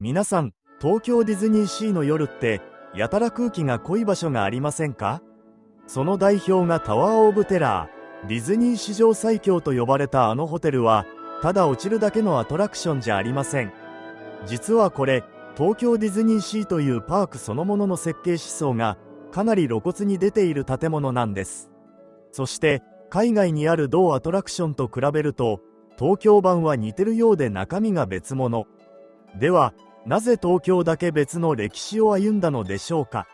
皆さん、東京ディズニーシーの夜ってやたら空気が濃い場所がありませんか？その代表がタワー・オブ・テラー。ディズニー史上最強と呼ばれたあのホテルはただ落ちるだけのアトラクションじゃありません。実はこれ、東京ディズニーシーというパークそのものの設計思想がかなり露骨に出ている建物なんです。そして海外にある同アトラクションと比べると東京版は似てるようで中身が別物。ではなぜ東京だけ別の歴史を歩んだのでしょうか。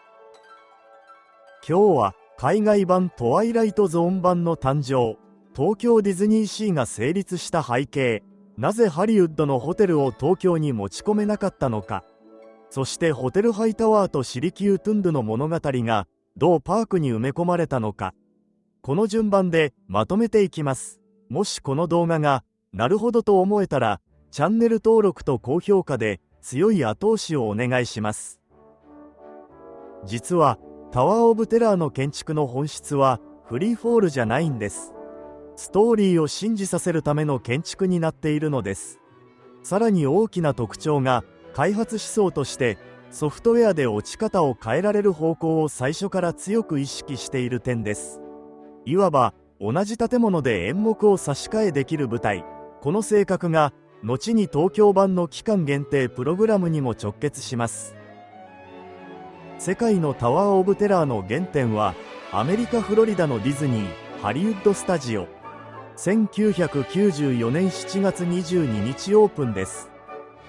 今日は海外版トワイライトゾーン版の誕生、東京ディズニーシーが成立した背景、なぜハリウッドのホテルを東京に持ち込めなかったのか、そしてホテルハイタワーとシリキュートゥンドゥの物語がどうパークに埋め込まれたのか、この順番でまとめていきます。もしこの動画がなるほどと思えたらチャンネル登録と高評価で強い後押しをお願いします。実はタワー・オブ・テラーの建築の本質はフリーフォールじゃないんです。ストーリーを信じさせるための建築になっているのです。さらに大きな特徴が開発思想としてソフトウェアで落ち方を変えられる方向を最初から強く意識している点です。いわば同じ建物で演目を差し替えできる舞台。この性格が後に東京版の期間限定プログラムにも直結します。世界のタワー・オブ・テラーの原点はアメリカ・フロリダのディズニー・ハリウッド・スタジオ。1994年7月22日オープンです。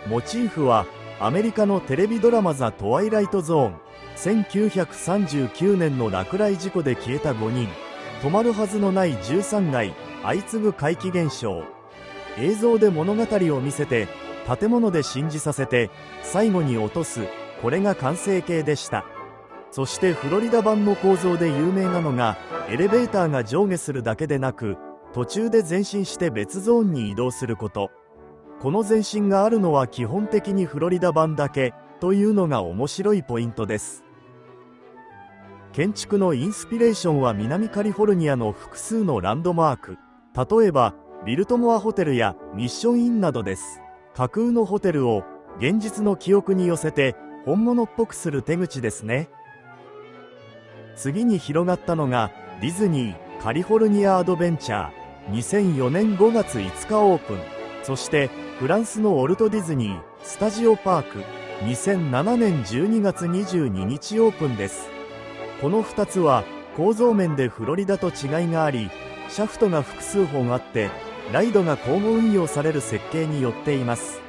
モチーフはアメリカのテレビドラマザ・トワイライトゾーン。1939年の落雷事故で消えた5人、止まるはずのない13階、相次ぐ怪奇現象。映像で物語を見せて建物で信じさせて最後に落とす、これが完成形でした。そしてフロリダ版の構造で有名なのがエレベーターが上下するだけでなく途中で前進して別ゾーンに移動すること。この前進があるのは基本的にフロリダ版だけというのが面白いポイントです。建築のインスピレーションは南カリフォルニアの複数のランドマーク、例えばビルトモアホテルやミッションインなどです。架空のホテルを現実の記憶に寄せて本物っぽくする手口ですね。次に広がったのがディズニー・カリフォルニア・アドベンチャー。2004年5月5日オープン。そしてフランスのウォルト・ディズニー・スタジオ・パーク。2007年12月22日オープンです。この2つは構造面でフロリダと違いがあり、シャフトが複数本あってライドが交互運用される設計によっています。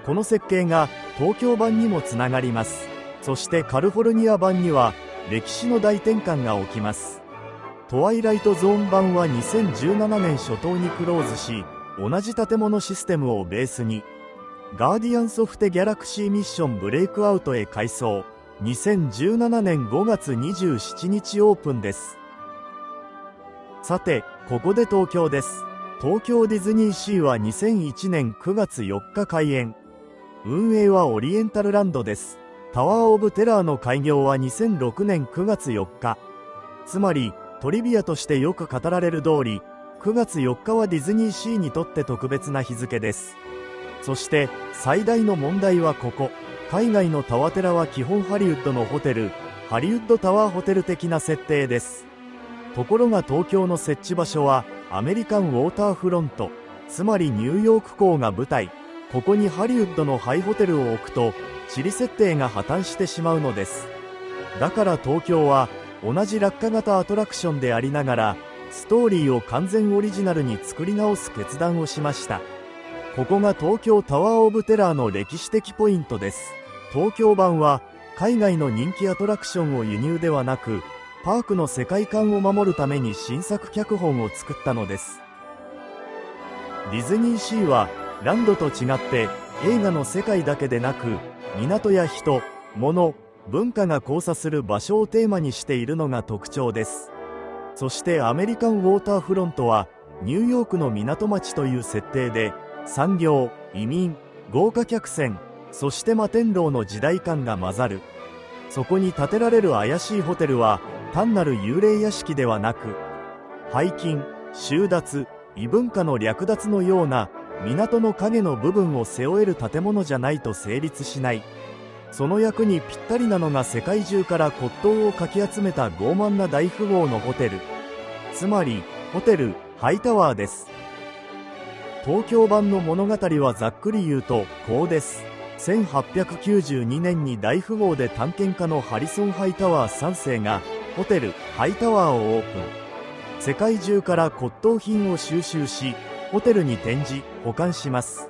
この設計が東京版にもつながります。そしてカリフォルニア版には歴史の大転換が起きます。トワイライトゾーン版は2017年初頭にクローズし、同じ建物システムをベースにガーディアンズ・オフ・テ・ギャラクシー・ミッション・ブレイクアウトへ改装。2017年5月27日オープンです。さてここで東京です。東京ディズニーシーは2001年9月4日開園。運営はオリエンタルランドです。タワー・オブ・テラーの開業は2006年9月4日。つまりトリビアとしてよく語られる通り、9月4日はディズニーシーにとって特別な日付です。そして最大の問題はここ。海外のタワテラは基本ハリウッドのホテル、ハリウッドタワーホテル的な設定です。ところが東京の設置場所はアメリカンウォーターフロント、つまりニューヨーク港が舞台。ここにハリウッドのハイホテルを置くと地理設定が破綻してしまうのです。だから東京は同じ落下型アトラクションでありながらストーリーを完全オリジナルに作り直す決断をしました。ここが東京タワー・オブ・テラーの歴史的ポイントです。東京版は海外の人気アトラクションを輸入ではなく、パークの世界観を守るために新作脚本を作ったのです。ディズニーシーはランドと違って映画の世界だけでなく、港や人、物、文化が交差する場所をテーマにしているのが特徴です。そしてアメリカンウォーターフロントはニューヨークの港町という設定で、産業、移民、豪華客船、そして摩天楼の時代感が混ざる。そこに建てられる怪しいホテルは単なる幽霊屋敷ではなく、背筋、収奪、異文化の略奪のような港の影の部分を背負える建物じゃないと成立しない。その役にぴったりなのが世界中から骨董をかき集めた傲慢な大富豪のホテル、つまりホテルハイタワーです。東京版の物語はざっくり言うとこうです。1892年に大富豪で探検家のハリソン・ハイタワー3世がホテルハイタワーをオープン。世界中から骨董品を収集し、ホテルに展示保管します。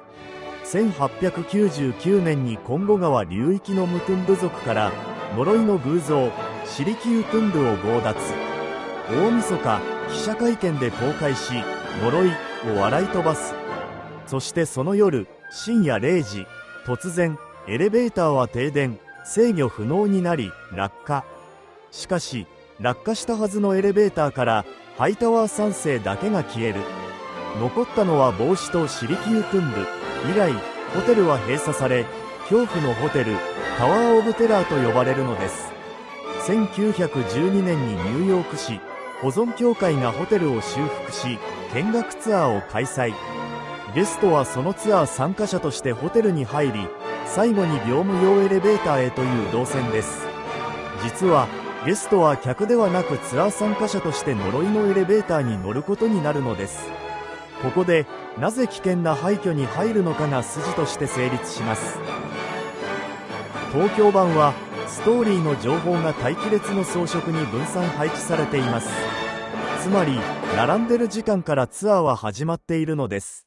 1899年にコンゴ川流域のムトゥンド族から呪いの偶像シリキウトゥンドゥを強奪。大晦日記者会見で公開し、呪いを笑い飛ばす。そしてその夜深夜0時、突然エレベーターは停電、制御不能になり落下。しかし落下したはずのエレベーターからハイタワー3世だけが消える。残ったのは帽子とシリキウトゥンドゥ。以来ホテルは閉鎖され、恐怖のホテルタワー・オブ・テラーと呼ばれるのです。1912年にニューヨーク市保存協会がホテルを修復し、見学ツアーを開催。ゲストはそのツアー参加者としてホテルに入り、最後に業務用エレベーターへという動線です。実はゲストは客ではなくツアー参加者として呪いのエレベーターに乗ることになるのです。ここでなぜ危険な廃墟に入るのかが筋として成立します。東京版はストーリーの情報が待機列の装飾に分散配置されています。つまり並んでる時間からツアーは始まっているのです。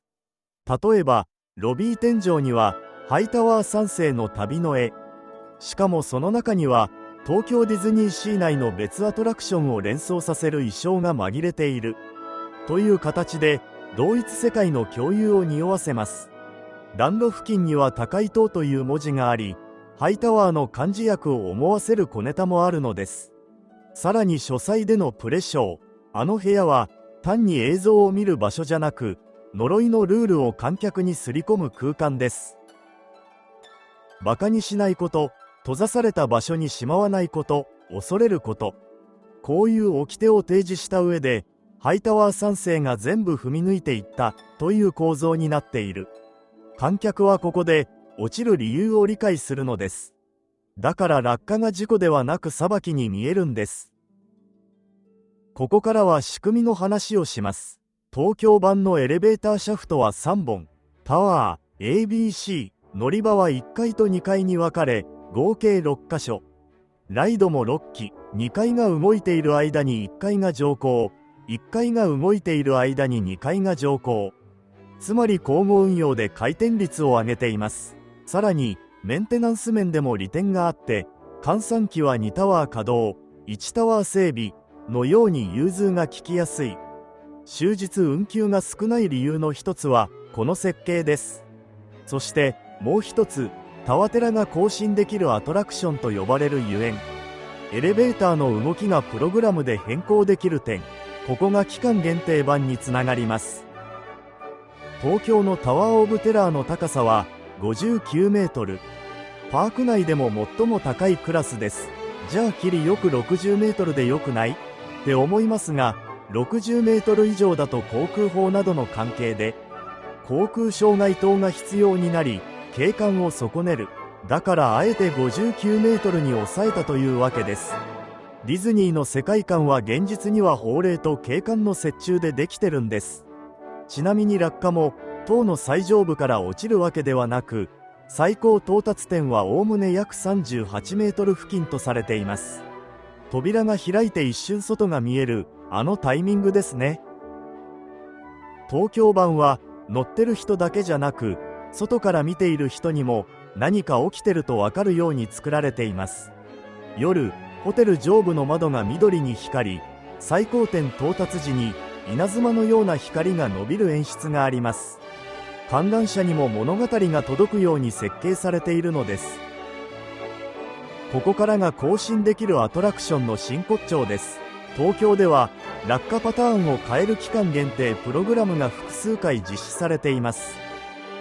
例えばロビー天井にはハイタワー3世の旅の絵、しかもその中には東京ディズニーシー内の別アトラクションを連想させる衣装が紛れているという形で同一世界の共有を匂わせます。暖炉付近には高い塔という文字があり、ハイタワーの漢字訳を思わせる小ネタもあるのです。さらに書斎でのプレショー、あの部屋は単に映像を見る場所じゃなく、呪いのルールを観客にすり込む空間です。バカにしないこと、閉ざされた場所にしまわないこと、恐れること、こういう掟を提示した上で、ハイタワー3世が全部踏み抜いていったという構造になっている。観客はここで落ちる理由を理解するのです。だから落下が事故ではなく裁きに見えるんです。ここからは仕組みの話をします。東京版のエレベーターシャフトは3本、タワー ABC、乗り場は1階と2階に分かれ、合計6カ所。ライドも6機、2階が動いている間に1階が乗降、1階が動いている間に2階が乗降。つまり交互運用で回転率を上げています。さらにメンテナンス面でも利点があって、閑散期は2タワー稼働、1タワー整備のように融通が利きやすい。終日運休が少ない理由の一つはこの設計です。そしてもう一つ、タワテラが更新できるアトラクションと呼ばれるゆえん、エレベーターの動きがプログラムで変更できる点、ここが期間限定版につながります。東京のタワーオブテラーの高さは59メートル。パーク内でも最も高いクラスです。じゃあキリよく60メートルでよくないって思いますが、60メートル以上だと航空法などの関係で航空障害灯が必要になり、景観を損ねる。だからあえて59メートルに抑えたというわけです。ディズニーの世界観は現実には法令と景観の折衷でできてるんです。ちなみに落下も塔の最上部から落ちるわけではなく、最高到達点はおおむね約38メートル付近とされています。扉が開いて一瞬外が見えるあのタイミングですね。東京版は乗ってる人だけじゃなく、外から見ている人にも何か起きてると分かるように作られています。夜ホテル上部の窓が緑に光り、最高点到達時に稲妻のような光が伸びる演出があります。観覧車にも物語が届くように設計されているのです。ここからが更新できるアトラクションの真骨頂です。東京では落下パターンを変える期間限定プログラムが複数回実施されています。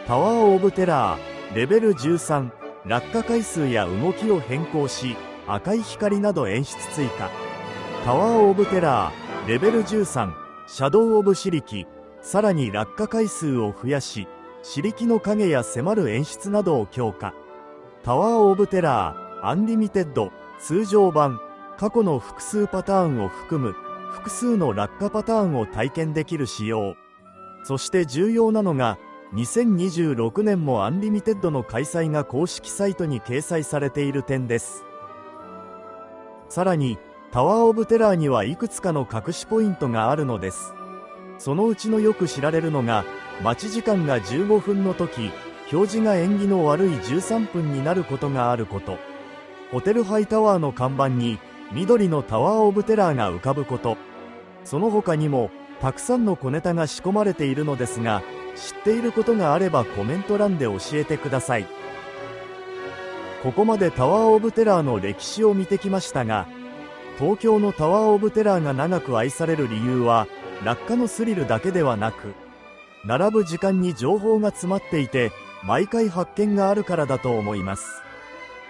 タワーオブテラーレベル13、落下回数や動きを変更し、赤い光など演出追加。タワーオブテラーレベル13、シャドウオブシリキ、さらに落下回数を増やし、刺激の影や迫る演出などを強化。タワー・オブ・テラー、アンリミテッド、通常版、過去の複数パターンを含む複数の落下パターンを体験できる仕様。そして重要なのが、2026年もアンリミテッドの開催が公式サイトに掲載されている点です。さらに、タワー・オブ・テラーにはいくつかの隠しポイントがあるのです。そのうちのよく知られるのが、待ち時間が15分の時、表示が縁起の悪い13分になることがあること。ホテルハイタワーの看板に、緑のタワー・オブ・テラーが浮かぶこと。その他にも、たくさんの小ネタが仕込まれているのですが、知っていることがあればコメント欄で教えてください。ここまでタワー・オブ・テラーの歴史を見てきましたが、東京のタワー・オブ・テラーが長く愛される理由は、落下のスリルだけではなく、並ぶ時間に情報が詰まっていて、毎回発見があるからだと思います。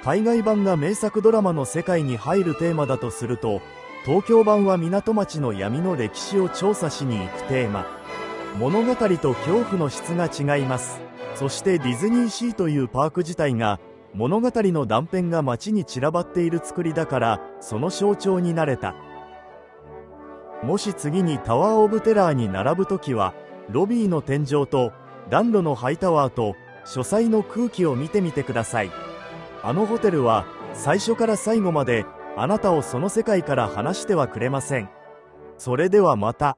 海外版が名作ドラマの世界に入るテーマだとすると、東京版は港町の闇の歴史を調査しに行くテーマ。物語と恐怖の質が違います。そしてディズニーシーというパーク自体が、物語の断片が街に散らばっている作りだから、その象徴になれた。もし次にタワー・オブ・テラーに並ぶときは、ロビーの天井と暖炉のハイタワーと書斎の空気を見てみてください。あのホテルは最初から最後まであなたをその世界から離してはくれません。それではまた。